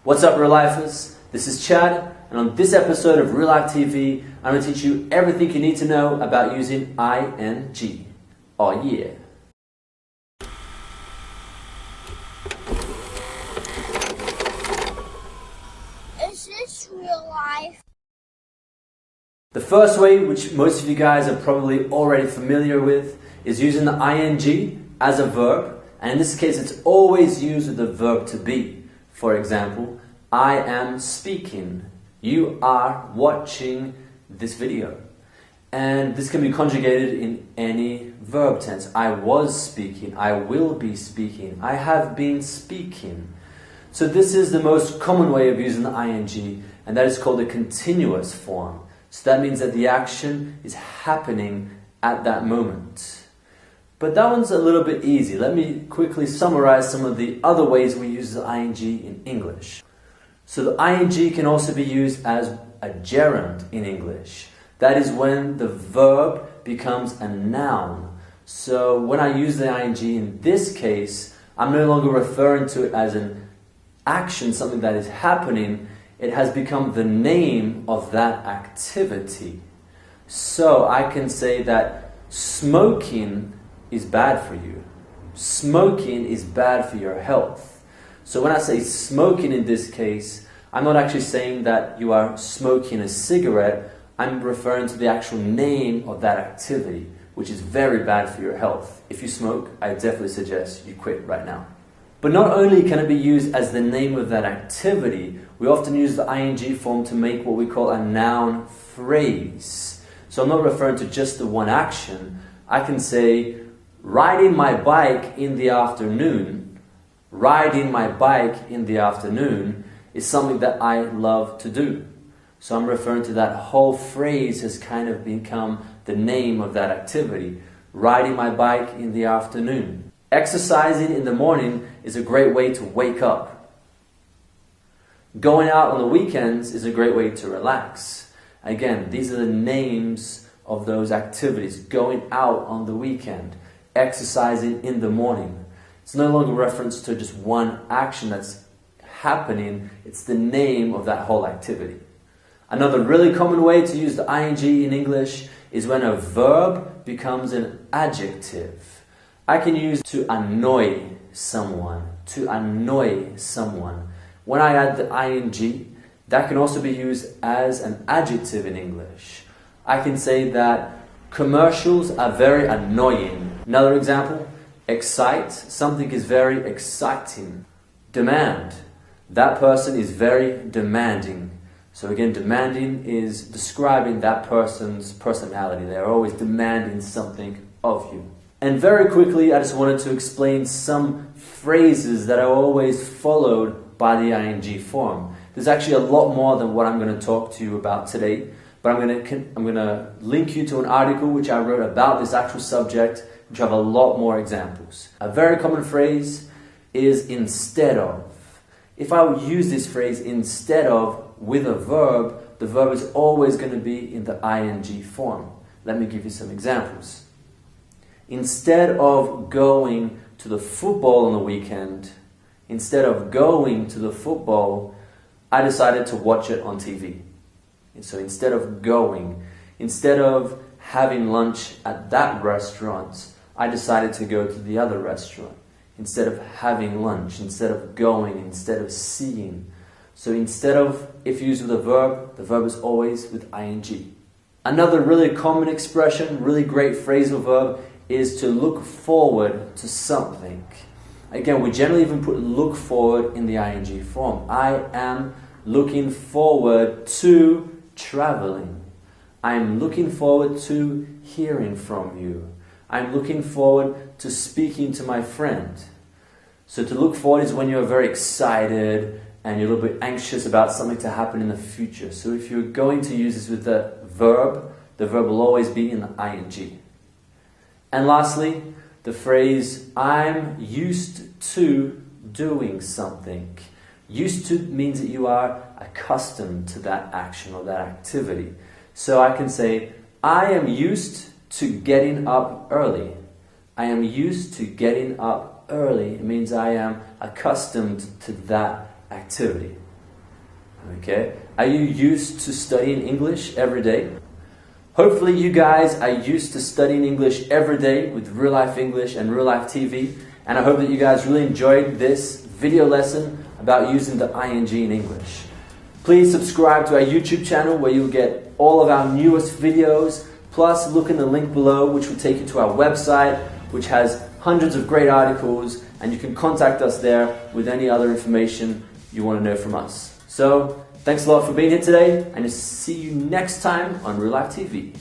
What's up, real-lifers? This is Chad, and on this episode of Real Life TV, I'm going to teach you everything you need to know about using ing. Oh yeah. Is this real life? The first way, which most of you guys are probably already familiar with, is using the ing as a verb, and in this case it's always used with the verb to be. For example, I am speaking. You are watching this video. And this can be conjugated in any verb tense. I was speaking. I will be speaking. I have been speaking. So this is the most common way of using the ing, and that is called a continuous form. So that means that the action is happening at that moment. But that one's a little bit easy. Let me quickly summarize some of the other ways we use the ing in English. So the ing can also be used as a gerund in English. That is when the verb becomes a noun. So when I use the ing in this case, I'm no longer referring to it as an action, something that is happening. It has become the name of that activity. So I can say that smoking is bad for you. Smoking is bad for your health. So when I say smoking in this case, I'm not actually saying that you are smoking a cigarette. I'm referring to the actual name of that activity, which is very bad for your health. If you smoke, I definitely suggest you quit right now. But not only can it be used as the name of that activity, we often use the ing form to make what we call a noun phrase. So I'm not referring to just the one action. I can say, riding my bike in the afternoon. Riding my bike in the afternoon is something that I love to do. So I'm referring to that whole phrase has kind of become the name of that activity. Riding my bike in the afternoon. Exercising in the morning is a great way to wake up. Going out on the weekends is a great way to relax. Again, these are the names of those activities. Going out on the weekend. Exercising in the morning. It's no longer reference to just one action that's happening. It's the name of that whole activity. Another really common way to use the ing in English is when a verb becomes an adjective. I can use to annoy someone. To annoy someone. When I add the ing, that can also be used as an adjective in English. I can say that commercials are very annoying. Another example, excite. Something is very exciting. Demand. That person is very demanding. So again, demanding is describing that person's personality. They're always demanding something of you. And very quickly, I just wanted to explain some phrases that are always followed by the ing form. There's actually a lot more than what I'm going to talk to you about today. But I'm going to link you to an article which I wrote about this actual subject, which have a lot more examples. A very common phrase is instead of. If I would use this phrase instead of with a verb, the verb is always going to be in the ing form. Let me give you some examples. Instead of going to the football on the weekend, instead of going to the football, I decided to watch it on TV. And so instead of going, instead of having lunch at that restaurant, I decided to go to the other restaurant. Instead of having lunch, instead of going, instead of seeing. So instead of, if used with a verb, the verb is always with ing. Another really common expression, really great phrasal verb, is to look forward to something. Again, we generally even put look forward in the ing form. I am looking forward to traveling. I'm looking forward to hearing from you. I'm looking forward to speaking to my friend. So to look forward is when you're very excited and you're a little bit anxious about something to happen in the future. So if you're going to use this with the verb will always be in the ing. And lastly, the phrase, I'm used to doing something. Used to means that you are accustomed to that action or that activity. So I can say, I am used to getting up early. I am used to getting up early. It means I am accustomed to that activity. Okay? Are you used to studying English every day? Hopefully you guys are used to studying English every day with Real Life English and Real Life TV, and I hope that you guys really enjoyed this video lesson about using the ing in English. Please subscribe to our YouTube channel where you'll get all of our newest videos, plus look in the link below which will take you to our website, which has hundreds of great articles, and you can contact us there with any other information you want to know from us. So, thanks a lot for being here today, and see you next time on Real Life TV.